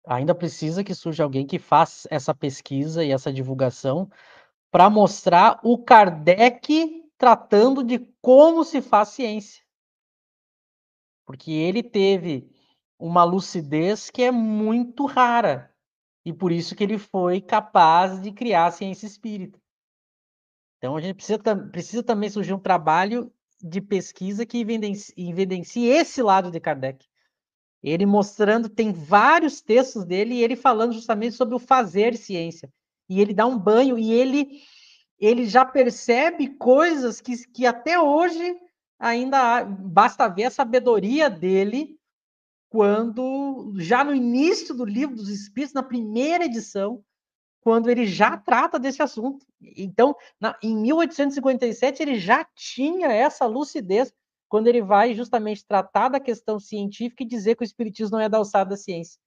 Ainda precisa que surja alguém que faça essa pesquisa e essa divulgação para mostrar o Kardec tratando de como se faz ciência. Porque ele teve uma lucidez que é muito rara, e por isso que ele foi capaz de criar a ciência espírita. Então a gente precisa também surgir um trabalho de pesquisa que evidencie esse lado de Kardec. Ele mostrando, tem vários textos dele, e ele falando justamente sobre o fazer ciência. E ele dá um banho, e ele já percebe coisas que até hoje ainda basta ver a sabedoria dele quando, já no início do Livro dos Espíritos, na primeira edição, quando ele já trata desse assunto. Então, em 1857, ele já tinha essa lucidez, quando ele vai justamente tratar da questão científica e dizer que o espiritismo não é da alçada da ciência.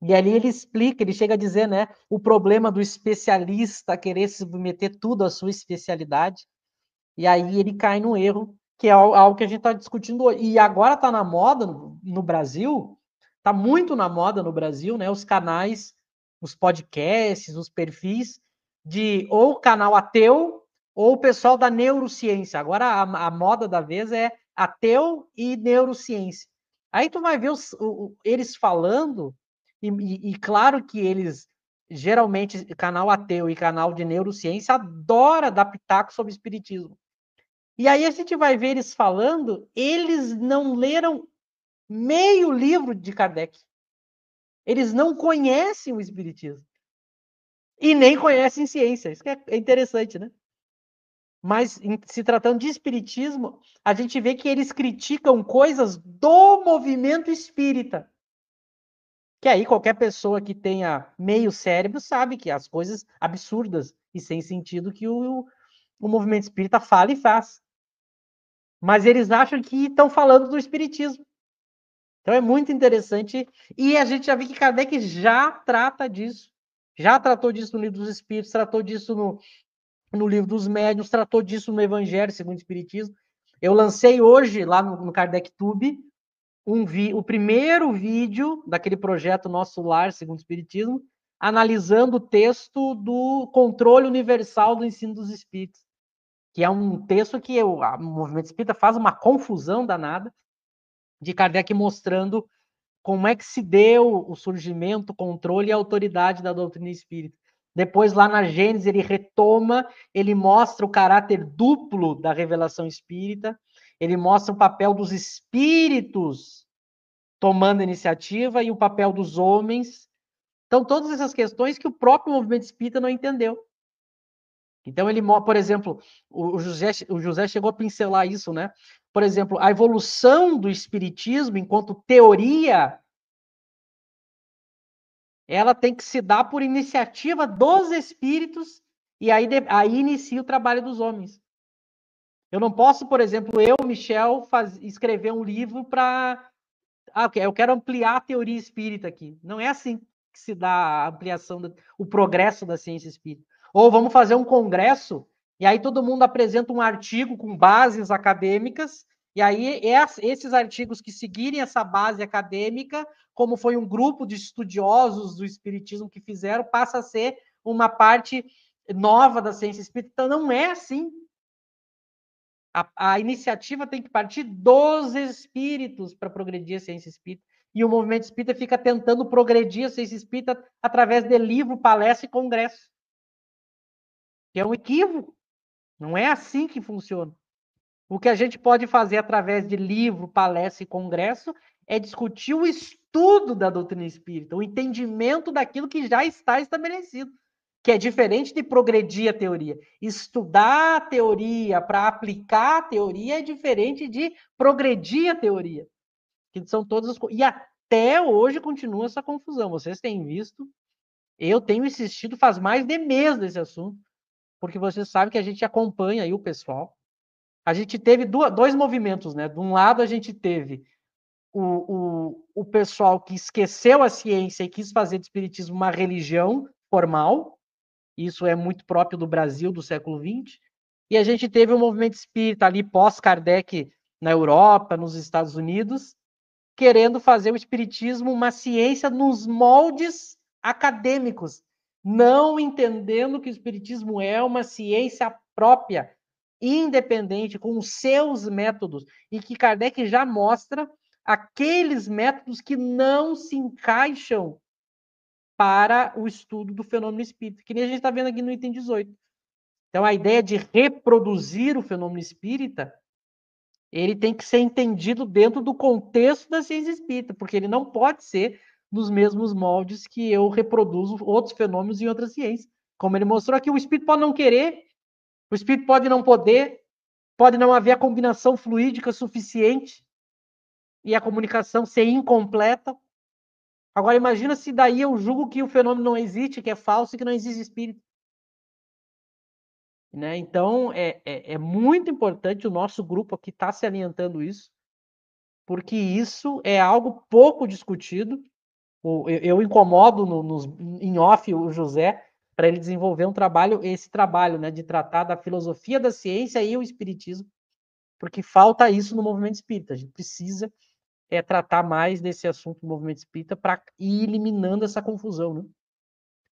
E ali ele explica, ele chega a dizer, né, o problema do especialista querer submeter tudo à sua especialidade, e aí ele cai no erro, que é algo que a gente está discutindo hoje. E agora está na moda no Brasil, está muito na moda no Brasil, né? Os canais, os podcasts, os perfis de ou canal ateu ou o pessoal da neurociência. Agora a moda da vez é ateu e neurociência. Aí tu vai ver eles falando, e claro que eles geralmente, canal ateu e canal de neurociência, adora dar pitaco sobre espiritismo. E aí a gente vai ver eles falando, eles não leram meio livro de Kardec. Eles não conhecem o espiritismo. E nem conhecem ciência. Isso que é interessante, né? Mas, se tratando de espiritismo, a gente vê que eles criticam coisas do movimento espírita. Que aí qualquer pessoa que tenha meio cérebro sabe que as coisas absurdas e sem sentido que o movimento espírita fala e faz. Mas eles acham que estão falando do espiritismo. Então é muito interessante, e a gente já viu que Kardec já trata disso. Já tratou disso no Livro dos Espíritos, tratou disso no Livro dos Médiuns, tratou disso no Evangelho segundo o Espiritismo. Eu lancei hoje, lá no Kardec Tube, o primeiro vídeo daquele projeto Nosso Lar segundo o Espiritismo, analisando o texto do Controle Universal do Ensino dos Espíritos, que é um texto que o movimento espírita faz uma confusão danada, de Kardec mostrando como é que se deu o surgimento, o controle e a autoridade da doutrina espírita. Depois, lá na Gênesis, ele retoma, ele mostra o caráter duplo da revelação espírita, ele mostra o papel dos espíritos tomando iniciativa e o papel dos homens. Então, todas essas questões que o próprio movimento espírita não entendeu. Então, ele, por exemplo, o José chegou a pincelar isso, né? Por exemplo, a evolução do espiritismo enquanto teoria, ela tem que se dar por iniciativa dos espíritos, e aí inicia o trabalho dos homens. Eu não posso, por exemplo, Michel, escrever um livro para... eu quero ampliar a teoria espírita aqui. Não é assim que se dá a ampliação, o progresso da ciência espírita. Ou vamos fazer um congresso, e aí todo mundo apresenta um artigo com bases acadêmicas, e aí esses artigos que seguirem essa base acadêmica, como foi um grupo de estudiosos do espiritismo que fizeram, passa a ser uma parte nova da ciência espírita. Então não é assim. A iniciativa tem que partir dos espíritos para progredir a ciência espírita. E o movimento espírita fica tentando progredir a ciência espírita através de livro, palestra e congresso. Que é um equívoco. Não é assim que funciona. O que a gente pode fazer através de livro, palestra e congresso é discutir o estudo da doutrina espírita, o entendimento daquilo que já está estabelecido, que é diferente de progredir a teoria. Estudar a teoria para aplicar a teoria é diferente de progredir a teoria. Que são todas as... E até hoje continua essa confusão. Vocês têm visto, eu tenho insistido faz mais de mês nesse assunto, porque vocês sabem que a gente acompanha aí o pessoal. A gente teve dois movimentos, né? De um lado, a gente teve o pessoal que esqueceu a ciência e quis fazer do espiritismo uma religião formal. Isso é muito próprio do Brasil do século XX. E a gente teve o movimento espírita ali pós-Kardec na Europa, nos Estados Unidos, querendo fazer o espiritismo uma ciência nos moldes acadêmicos, não entendendo que o espiritismo é uma ciência própria, independente, com os seus métodos, e que Kardec já mostra aqueles métodos que não se encaixam para o estudo do fenômeno espírita, que nem a gente está vendo aqui no item 18. Então, a ideia de reproduzir o fenômeno espírita, ele tem que ser entendido dentro do contexto da ciência espírita, porque ele não pode ser nos mesmos moldes que eu reproduzo outros fenômenos em outras ciências. Como ele mostrou aqui, o espírito pode não querer, o espírito pode não poder, pode não haver a combinação fluídica suficiente e a comunicação ser incompleta. Agora, imagina se daí eu julgo que o fenômeno não existe, que é falso e que não existe espírito. Né? Então, é muito importante o nosso grupo aqui estar se alimentando isso, porque isso é algo pouco discutido. Eu incomodo em off o José para ele desenvolver esse trabalho, né, de tratar da filosofia da ciência e o espiritismo, porque falta isso no movimento espírita. A gente precisa tratar mais desse assunto no movimento espírita para ir eliminando essa confusão. Né?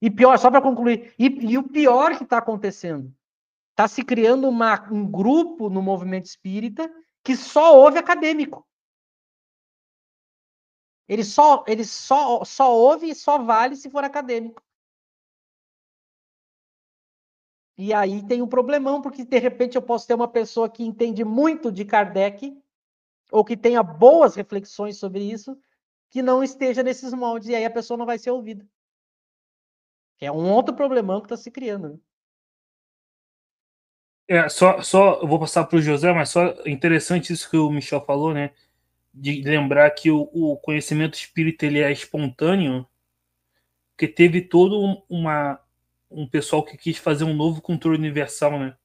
E pior, só para concluir, e o pior que está acontecendo, está se criando um grupo no movimento espírita que só ouve acadêmico. Ele só ouve e só vale se for acadêmico. E aí tem um problemão, porque de repente eu posso ter uma pessoa que entende muito de Kardec, ou que tenha boas reflexões sobre isso, que não esteja nesses moldes, e aí a pessoa não vai ser ouvida. É um outro problemão que está se criando. Né? Eu vou passar para o José, mas só interessante isso que o Michel falou, né? De lembrar que o conhecimento espírita ele é espontâneo, porque teve todo um pessoal que quis fazer um novo controle universal, né?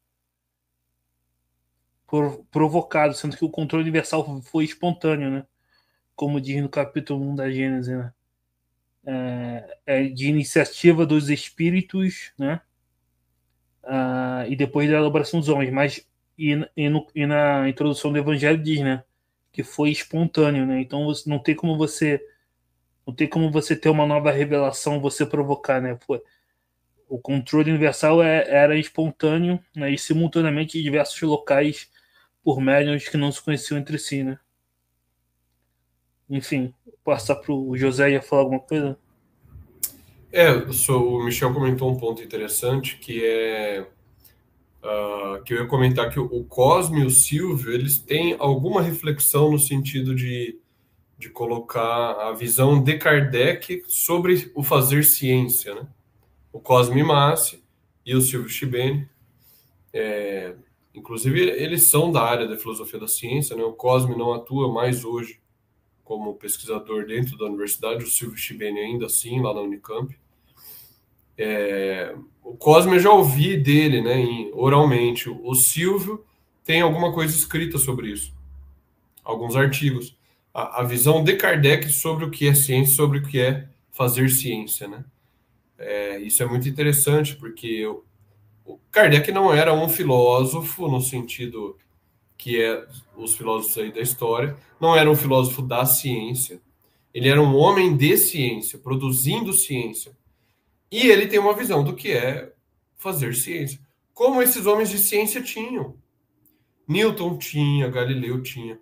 Provocado, sendo que o controle universal foi espontâneo, né? Como diz no capítulo 1 da Gênesis, né? De iniciativa dos espíritos, né? E depois da elaboração dos homens, mas e na introdução do Evangelho diz, né? Que foi espontâneo, né? Então não tem como você ter uma nova revelação, você provocar, né? O controle universal era espontâneo, né? E simultaneamente em diversos locais por médiuns que não se conheciam entre si, né? Enfim, passar para o José ia falar alguma coisa? O Michel comentou um ponto interessante, que é que eu ia comentar que o Cosme e o Silvio, eles têm alguma reflexão no sentido de colocar a visão de Kardec sobre o fazer ciência, né? O Cosme Massi e o Silvio Schibeni, inclusive eles são da área da filosofia da ciência, né? O Cosme não atua mais hoje como pesquisador dentro da universidade, o Silvio Schibeni ainda assim, lá na Unicamp. O Cosme eu já ouvi dele, né, oralmente. O Silvio tem alguma coisa escrita sobre isso, alguns artigos. A visão de Kardec sobre o que é ciência, sobre o que é fazer ciência, né? Isso é muito interessante, porque o Kardec não era um filósofo no sentido que os filósofos aí da história, não era um filósofo da ciência, ele era um homem de ciência, produzindo ciência. E ele tem uma visão do que é fazer ciência. Como esses homens de ciência tinham. Newton tinha, Galileu tinha.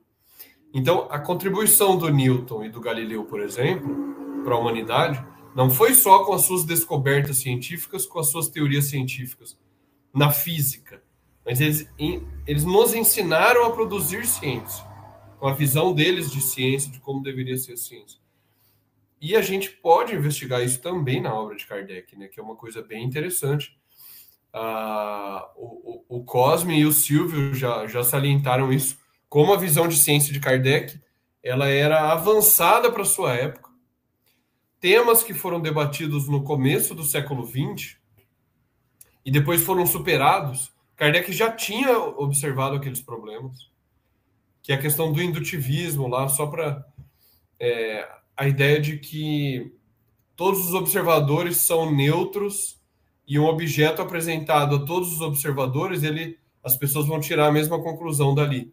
Então, a contribuição do Newton e do Galileu, por exemplo, para a humanidade, não foi só com as suas descobertas científicas, com as suas teorias científicas na física, mas eles nos ensinaram a produzir ciência, com a visão deles de ciência, de como deveria ser a ciência. E a gente pode investigar isso também na obra de Kardec, né, que é uma coisa bem interessante. O Cosme e o Silvio já salientaram isso, como a visão de ciência de Kardec ela era avançada para sua época. Temas que foram debatidos no começo do século XX e depois foram superados, Kardec já tinha observado aqueles problemas, que é a questão do indutivismo lá, só para a ideia de que todos os observadores são neutros e um objeto apresentado a todos os observadores, as pessoas vão tirar a mesma conclusão dali.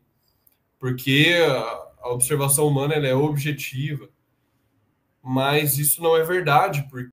Porque a observação humana ela é objetiva, mas isso não é verdade, porque